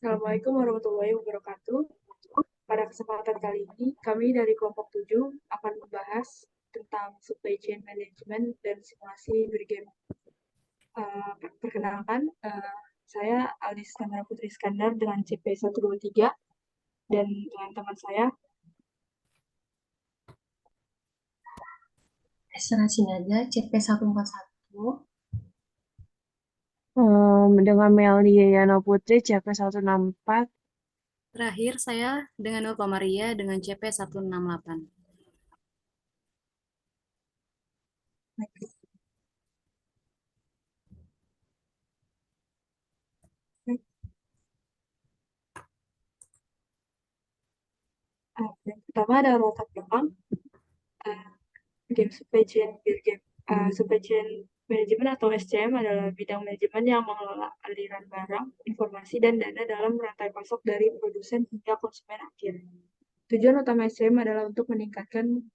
Assalamualaikum warahmatullahi wabarakatuh. Pada kesempatan kali ini, kami dari kelompok 7 akan membahas tentang supply chain management dan simulasi bergame. Perkenalkan, saya Aldi Skandar Putri Skandar dengan CP 123 dan dengan teman saya. Esra Sinaga, CP141. Dengan Meldi Yana Putri, CP 164. Terakhir, saya dengan Nova Maria dengan CP 168. Yang pertama ada latar belakang game supply chain beer game. Supply chain manajemen atau SCM adalah bidang manajemen yang mengelola aliran barang, informasi, dan dana dalam rantai pasok dari produsen hingga konsumen akhir. Tujuan utama SCM adalah untuk meningkatkan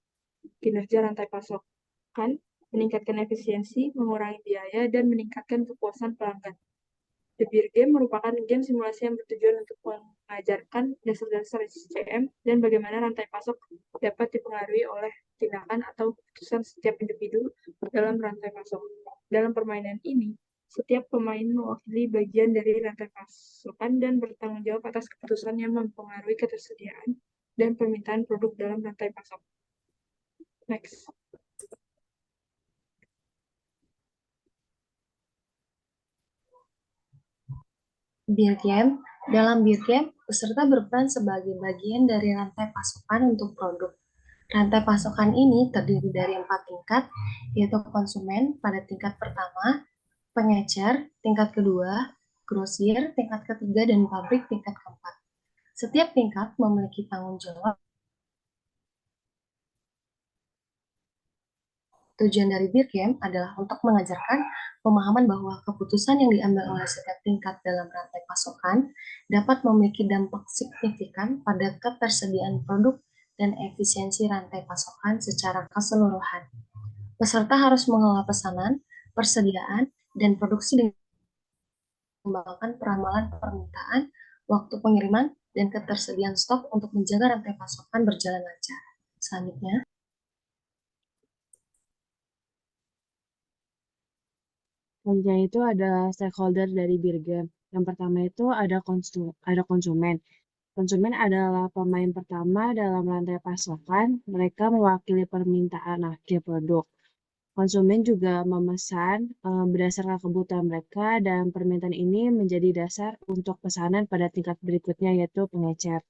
kinerja rantai pasokan, meningkatkan efisiensi, mengurangi biaya, dan meningkatkan kepuasan pelanggan. The Beer Game merupakan game simulasi yang bertujuan untuk mengajarkan dasar-dasar SCM dan bagaimana rantai pasok dapat dipengaruhi oleh tindakan atau keputusan setiap individu dalam rantai pasok. Dalam permainan ini, setiap pemain mewakili bagian dari rantai pasokan dan bertanggung jawab atas keputusan yang mempengaruhi ketersediaan dan permintaan produk dalam rantai pasok. Next. Beer Game. Dalam Beer Game, peserta berperan sebagai bagian dari rantai pasokan untuk produk. Rantai pasokan ini terdiri dari 4 tingkat, yaitu konsumen pada tingkat pertama, pengecer tingkat kedua, grosir tingkat ketiga, dan pabrik tingkat keempat. Setiap tingkat memiliki tanggung jawab. Tujuan dari Beer Game adalah untuk mengajarkan pemahaman bahwa keputusan yang diambil oleh setiap tingkat dalam rantai pasokan dapat memiliki dampak signifikan pada ketersediaan produk dan efisiensi rantai pasokan secara keseluruhan. Peserta harus mengelola pesanan, persediaan, dan produksi dengan mengembangkan peramalan permintaan, waktu pengiriman, dan ketersediaan stok untuk menjaga rantai pasokan berjalan lancar. Selanjutnya, Selanjutnya itu ada stakeholder dari Beer Game. Yang pertama itu ada konsumen. Konsumen adalah pemain pertama dalam rantai pasokan. Mereka mewakili permintaan akhir produk. Konsumen juga memesan berdasarkan kebutuhan mereka dan permintaan ini menjadi dasar untuk pesanan pada tingkat berikutnya yaitu pengecer.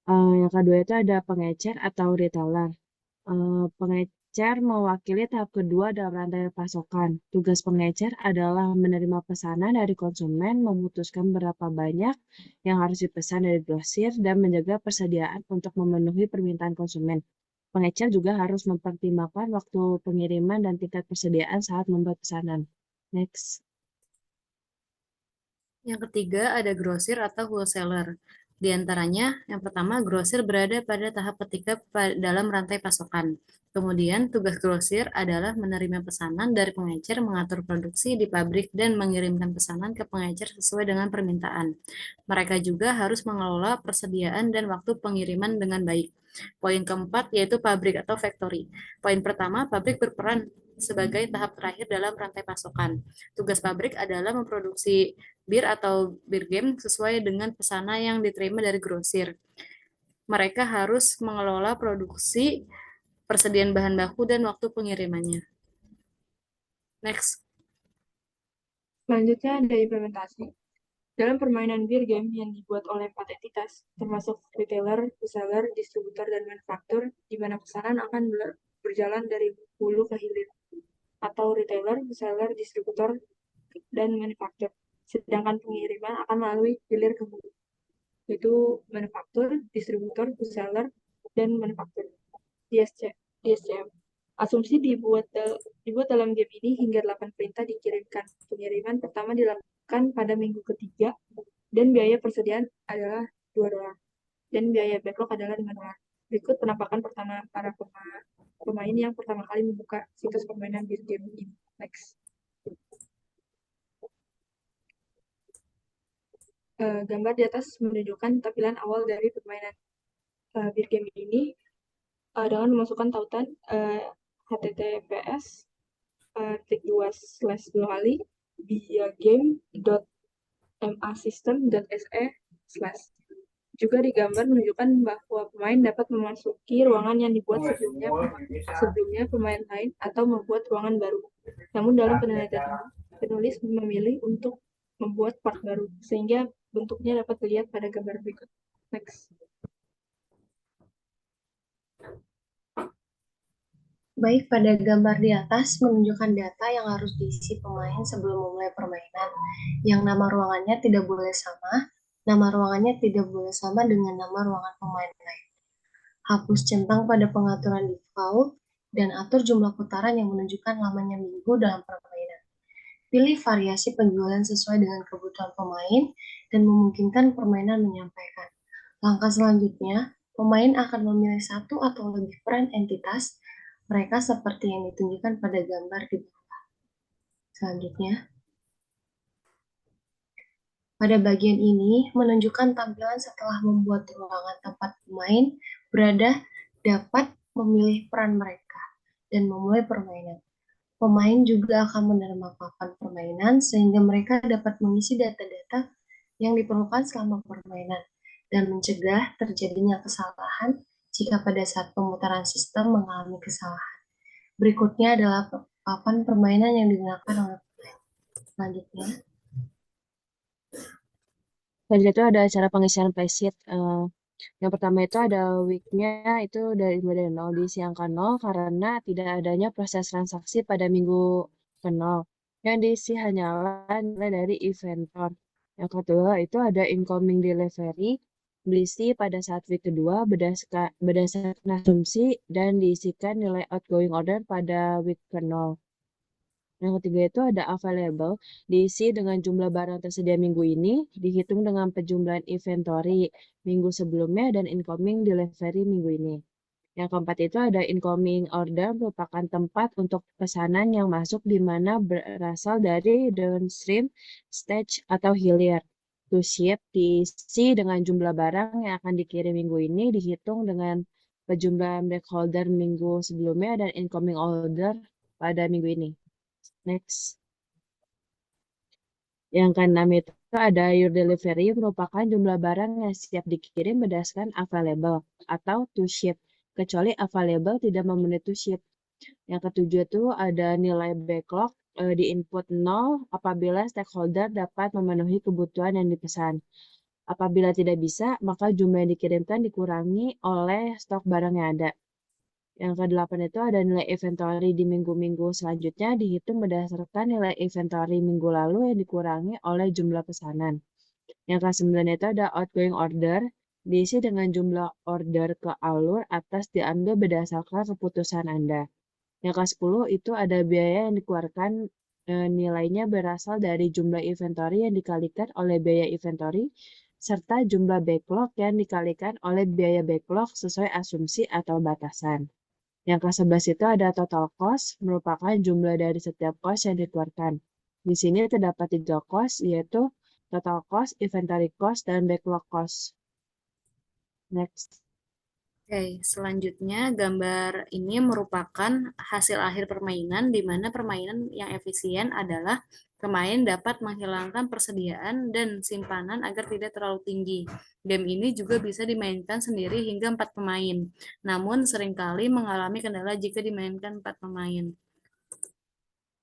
Yang kedua itu ada pengecer atau retailer. Pengecer mewakili tahap kedua dalam rantai pasokan. Tugas pengecer adalah menerima pesanan dari konsumen, memutuskan berapa banyak yang harus dipesan dari grosir, dan menjaga persediaan untuk memenuhi permintaan konsumen. Pengecer juga harus mempertimbangkan waktu pengiriman dan tingkat persediaan saat membuat pesanan. Next. Yang ketiga ada grosir atau wholesaler. Di antaranya, yang pertama, grosir berada pada tahap ketiga dalam rantai pasokan. Kemudian, tugas grosir adalah menerima pesanan dari pengecer, mengatur produksi di pabrik, dan mengirimkan pesanan ke pengecer sesuai dengan permintaan. Mereka juga harus mengelola persediaan dan waktu pengiriman dengan baik. Poin keempat yaitu pabrik atau factory. Poin pertama, pabrik berperan sebagai tahap terakhir dalam rantai pasokan. Tugas pabrik adalah memproduksi bir atau beer game sesuai dengan pesanan yang diterima dari grosir. Mereka harus mengelola produksi, persediaan bahan baku, dan waktu pengirimannya. Next. Selanjutnya ada implementasi. Dalam permainan beer game yang dibuat oleh 4 entitas, termasuk retailer, reseller, distributor, dan manufaktur, di mana pesanan akan berjalan dari hulu ke hilir, atau retailer, reseller, distributor, dan manufaktur. Sedangkan pengiriman akan melalui hilir ke hulu, yaitu manufaktur, distributor, reseller, dan manufaktur. DSCM. Asumsi dibuat dalam game ini hingga 8 perintah dikirimkan. Pengiriman pertama dilakukan pada minggu ketiga, dan biaya persediaan adalah $2, dan biaya backlog adalah $5. Berikut penampakan pertama para pemain yang pertama kali membuka situs permainan beer game ini. Next. Gambar di atas menunjukkan tampilan awal dari permainan Beer Game ini dengan memasukkan tautan https://2 biagame.masystem.se/. Juga di gambar menunjukkan bahwa pemain dapat memasuki ruangan yang dibuat sebelumnya pemain lain atau membuat ruangan baru. Namun dalam penelitian ini, penulis memilih untuk membuat part baru, sehingga bentuknya dapat dilihat pada gambar berikut. Next. Baik, pada gambar di atas menunjukkan data yang harus diisi pemain sebelum memulai permainan. Yang nama ruangannya tidak boleh sama, nama ruangannya tidak boleh sama dengan nama ruangan pemain lain. Hapus centang pada pengaturan default dan atur jumlah putaran yang menunjukkan lamanya minggu dalam permainan. Pilih variasi penjualan sesuai dengan kebutuhan pemain dan memungkinkan permainan menyampaikan. Langkah selanjutnya, pemain akan memilih satu atau lebih peran entitas mereka seperti yang ditunjukkan pada gambar di bawah. Selanjutnya, pada bagian ini menunjukkan tampilan setelah membuat ruangan tempat pemain berada dapat memilih peran mereka dan memulai permainan. Pemain juga akan menerima papan permainan sehingga mereka dapat mengisi data-data yang diperlukan selama permainan dan mencegah terjadinya kesalahan jika pada saat pemutaran sistem mengalami kesalahan. Berikutnya adalah papan permainan yang digunakan oleh pemain. Selanjutnya, Selanjutnya itu ada cara pengisian playsheet. Yang pertama itu ada week-nya itu dari mulai dari 0 diisi angka 0 karena tidak adanya proses transaksi pada minggu ke-0. Yang diisi hanyalah nilai dari inventor. Yang kedua itu ada incoming delivery diisi pada saat week kedua berdasarkan asumsi dan diisikan nilai outgoing order pada week ke-0. Yang ketiga itu ada available, diisi dengan jumlah barang tersedia minggu ini, dihitung dengan penjumlahan inventory minggu sebelumnya dan incoming delivery minggu ini. Yang keempat itu ada incoming order, merupakan tempat untuk pesanan yang masuk di mana berasal dari downstream, stage, atau hilir. To ship diisi dengan jumlah barang yang akan dikirim minggu ini, dihitung dengan penjumlahan backholder minggu sebelumnya dan incoming order pada minggu ini. Next. Yang keenam itu ada your delivery merupakan jumlah barang yang siap dikirim berdasarkan available atau to ship, kecuali available tidak memenuhi to ship. Yang ketujuh itu ada nilai backlog di input 0 apabila stakeholder dapat memenuhi kebutuhan yang dipesan. Apabila tidak bisa, maka jumlah yang dikirimkan dikurangi oleh stok barang yang ada. Yang ke-8 itu ada nilai inventory di minggu-minggu selanjutnya dihitung berdasarkan nilai inventory minggu lalu yang dikurangi oleh jumlah pesanan. Yang ke-9 itu ada outgoing order, diisi dengan jumlah order ke alur atas diambil berdasarkan keputusan Anda. Yang ke-10 itu ada biaya yang dikeluarkan nilainya berasal dari jumlah inventory yang dikalikan oleh biaya inventory serta jumlah backlog yang dikalikan oleh biaya backlog sesuai asumsi atau batasan. Yang ke-11 itu ada total cost, merupakan jumlah dari setiap cost yang dikeluarkan. Di sini terdapat 3 cost, yaitu total cost, inventory cost, dan backlog cost. Next. Oke, selanjutnya gambar ini merupakan hasil akhir permainan di mana permainan yang efisien adalah pemain dapat menghilangkan persediaan dan simpanan agar tidak terlalu tinggi. Game ini juga bisa dimainkan sendiri hingga 4 pemain, namun seringkali mengalami kendala jika dimainkan 4 pemain.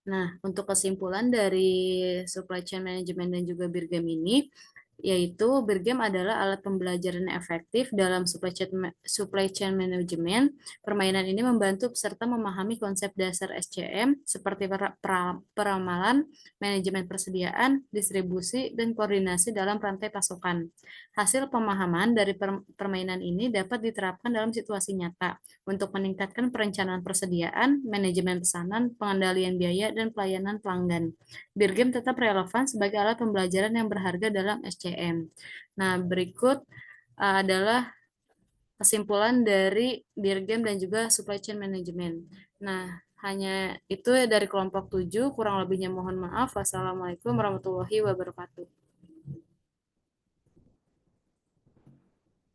Nah, untuk kesimpulan dari supply chain management dan juga Beer Game ini, yaitu Beer Game adalah alat pembelajaran efektif dalam supply chain management. Permainan ini membantu peserta memahami konsep dasar SCM seperti peramalan, manajemen persediaan, distribusi, dan koordinasi dalam rantai pasokan. Hasil pemahaman dari permainan ini dapat diterapkan dalam situasi nyata untuk meningkatkan perencanaan persediaan, manajemen pesanan, pengendalian biaya, dan pelayanan pelanggan. Beer Game tetap relevan sebagai alat pembelajaran yang berharga dalam SCM. Nah, berikut adalah kesimpulan dari Beer Game dan juga Supply Chain Management. Nah, hanya itu dari kelompok 7, kurang lebihnya mohon maaf. Wassalamualaikum warahmatullahi wabarakatuh.